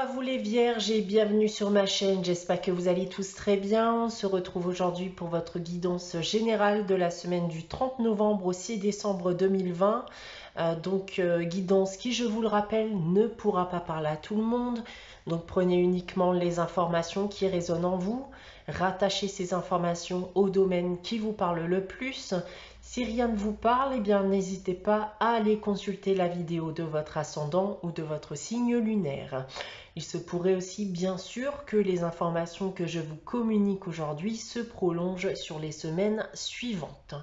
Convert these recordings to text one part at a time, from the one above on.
à vous les vierges et bienvenue sur ma chaîne, j'espère que vous allez tous très bien. On se retrouve aujourd'hui pour votre guidance générale de la semaine du 30 novembre au 6 décembre 2020. Guidance qui, je vous le rappelle, ne pourra pas parler à tout le monde. Donc prenez uniquement les informations qui résonnent en vous. Rattachez ces informations au domaine qui vous parle le plus. Si rien ne vous parle, eh bien n'hésitez pas à aller consulter la vidéo de votre ascendant ou de votre signe lunaire. Il se pourrait aussi bien sûr que les informations que je vous communique aujourd'hui se prolongent sur les semaines suivantes.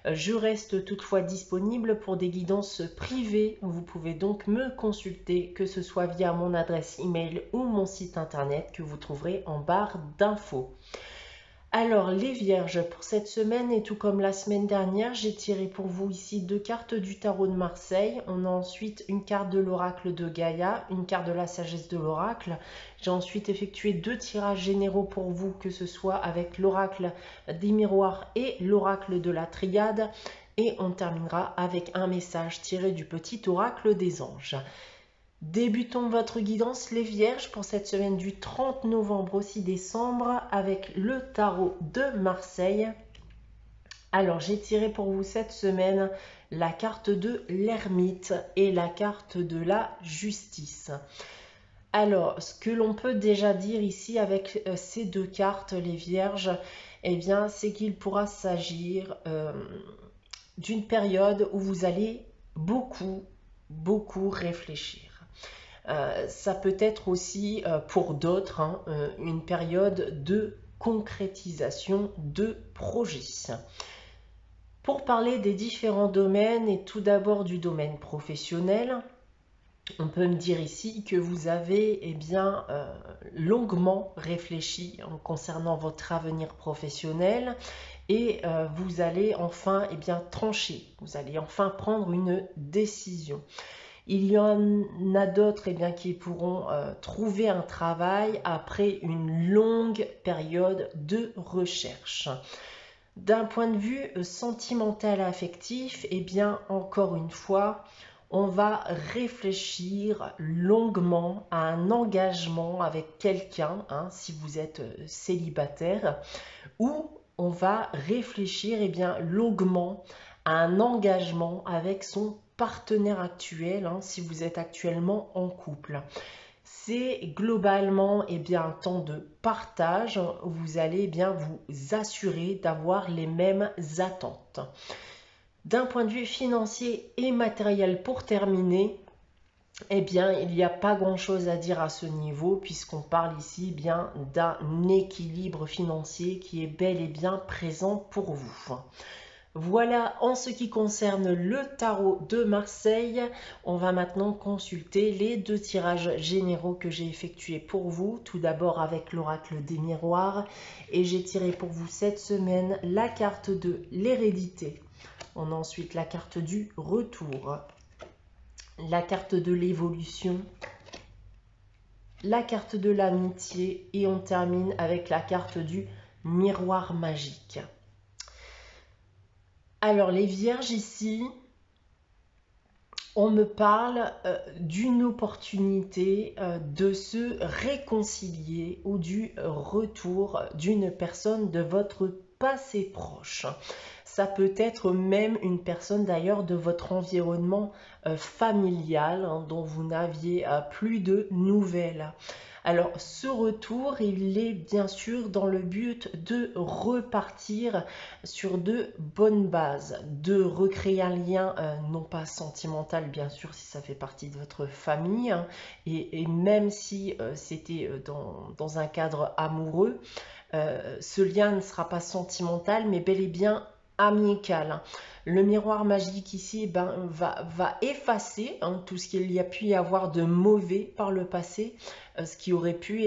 Je reste toutefois disponible pour des guidances privées. Vous pouvez donc me consulter, que ce soit via mon adresse email ou mon site internet que vous trouverez en barre d'infos. Alors les vierges, pour cette semaine et tout comme la semaine dernière, j'ai tiré pour vous ici 2 cartes du tarot de Marseille. On a ensuite une carte de l'oracle de Gaïa, une carte de la sagesse de l'oracle. J'ai ensuite effectué 2 tirages généraux pour vous, que ce soit avec l'oracle des miroirs et l'oracle de la triade. Et on terminera avec un message tiré du petit oracle des anges. Débutons votre guidance les vierges pour cette semaine du 30 novembre au 6 décembre avec le tarot de Marseille. Alors j'ai tiré pour vous cette semaine la carte de l'ermite et la carte de la justice. Alors ce que l'on peut déjà dire ici avec ces 2 cartes les vierges, eh bien c'est qu'il pourra s'agir d'une période où vous allez beaucoup réfléchir. Ça peut être aussi pour d'autres une période de concrétisation de projets. Pour parler des différents domaines et tout d'abord du domaine professionnel, on peut me dire ici que vous avez longuement réfléchi concernant votre avenir professionnel et vous allez enfin trancher, vous allez enfin prendre une décision. Il y en a d'autres qui pourront trouver un travail après une longue période de recherche. D'un point de vue sentimental affectif, encore une fois, on va réfléchir longuement à un engagement avec quelqu'un, si vous êtes célibataire, ou on va réfléchir longuement à un engagement avec son partenaire actuel, si vous êtes actuellement en couple. C'est globalement un temps de partage. Vous allez vous assurer d'avoir les mêmes attentes. D'un point de vue financier et matériel pour terminer, il n'y a pas grand chose à dire à ce niveau puisqu'on parle ici d'un équilibre financier qui est bel et bien présent pour vous. Voilà en ce qui concerne le tarot de Marseille. On va maintenant consulter les 2 tirages généraux que j'ai effectués pour vous. Tout d'abord avec l'oracle des miroirs. Et j'ai tiré pour vous cette semaine la carte de l'hérédité. On a ensuite la carte du retour, la carte de l'évolution, la carte de l'amitié et on termine avec la carte du miroir magique. Alors les vierges ici, on me parle d'une opportunité de se réconcilier ou du retour d'une personne de votre passé proche. Ça peut être même une personne d'ailleurs de votre environnement familial dont vous n'aviez plus de nouvelles. Alors ce retour, il est bien sûr dans le but de repartir sur de bonnes bases, de recréer un lien non pas sentimental bien sûr si ça fait partie de votre famille et même si c'était dans un cadre amoureux, ce lien ne sera pas sentimental mais bel et bien amical. Le miroir magique ici va effacer tout ce qu'il y a pu y avoir de mauvais par le passé, ce qui aurait pu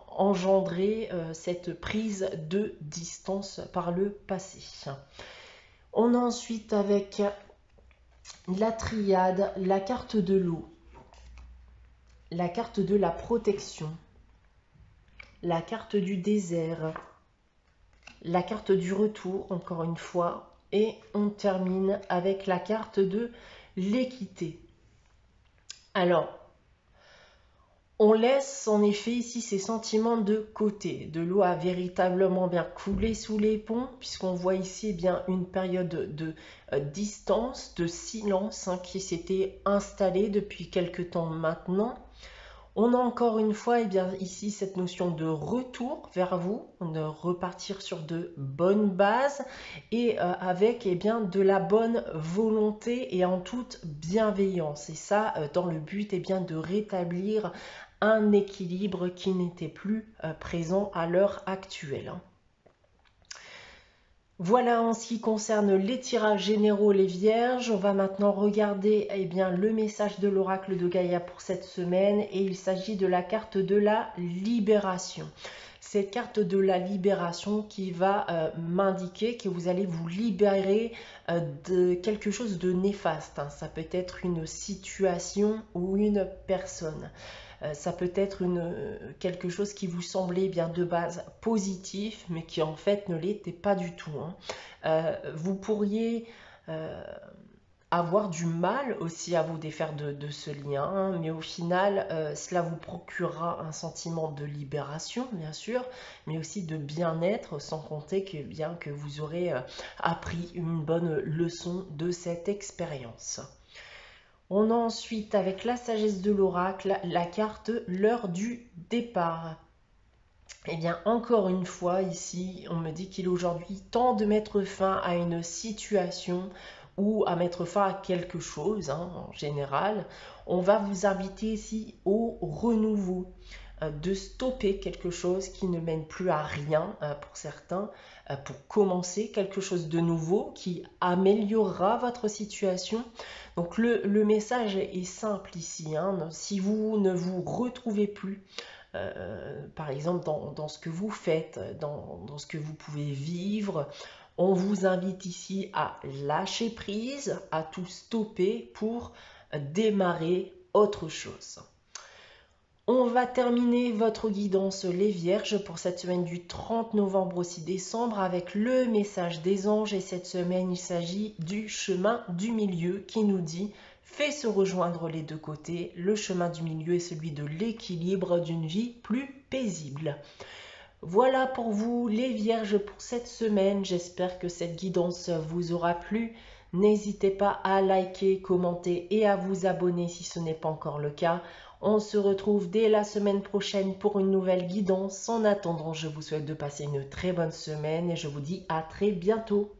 engendrer cette prise de distance par le passé. On a ensuite avec la triade, la carte de l'eau, la carte de la protection, la carte du désert, la carte du retour, encore une fois, et on termine avec la carte de l'équité. Alors, On laisse en effet ici ces sentiments de côté. De l'eau a véritablement bien coulé sous les ponts, puisqu'on voit ici bien une période de distance, de silence qui s'était installée depuis quelque temps maintenant. On a encore une fois bien, ici cette notion de retour vers vous, de repartir sur de bonnes bases et avec bien, de la bonne volonté et en toute bienveillance. Et ça dans le but bien, de rétablir un équilibre qui n'était plus présent à l'heure actuelle. Voilà en ce qui concerne les tirages généraux, les vierges. On va maintenant regarder bien, le message de l'oracle de Gaïa pour cette semaine et il s'agit de la carte de la libération. Cette carte de la libération qui va m'indiquer que vous allez vous libérer de quelque chose de néfaste. Ça peut être une situation ou une personne. Ça peut être quelque chose qui vous semblait bien de base positif, mais qui en fait ne l'était pas du tout. Vous pourriez avoir du mal aussi à vous défaire de ce lien, mais au final, cela vous procurera un sentiment de libération, bien sûr, mais aussi de bien-être, sans compter que, bien, que vous aurez appris une bonne leçon de cette expérience. On a ensuite, avec la sagesse de l'oracle, la carte l'heure du départ. Et bien, encore une fois, ici, on me dit qu'il est aujourd'hui temps de mettre fin à une situation ou à mettre fin à quelque chose, en général. On va vous inviter ici au renouveau, de stopper quelque chose qui ne mène plus à rien pour certains, pour commencer quelque chose de nouveau qui améliorera votre situation. Donc le message est simple ici, si vous ne vous retrouvez plus par exemple dans ce que vous faites, dans ce que vous pouvez vivre, on vous invite ici à lâcher prise, à tout stopper pour démarrer autre chose. On va terminer votre guidance les Vierges pour cette semaine du 30 novembre au 6 décembre avec le message des anges. Et cette semaine, il s'agit du chemin du milieu qui nous dit « Fais se rejoindre les deux côtés. Le chemin du milieu est celui de l'équilibre d'une vie plus paisible. » Voilà pour vous les Vierges pour cette semaine. J'espère que cette guidance vous aura plu. N'hésitez pas à liker, commenter et à vous abonner si ce n'est pas encore le cas. On se retrouve dès la semaine prochaine pour une nouvelle guidance. En attendant, je vous souhaite de passer une très bonne semaine et je vous dis à très bientôt.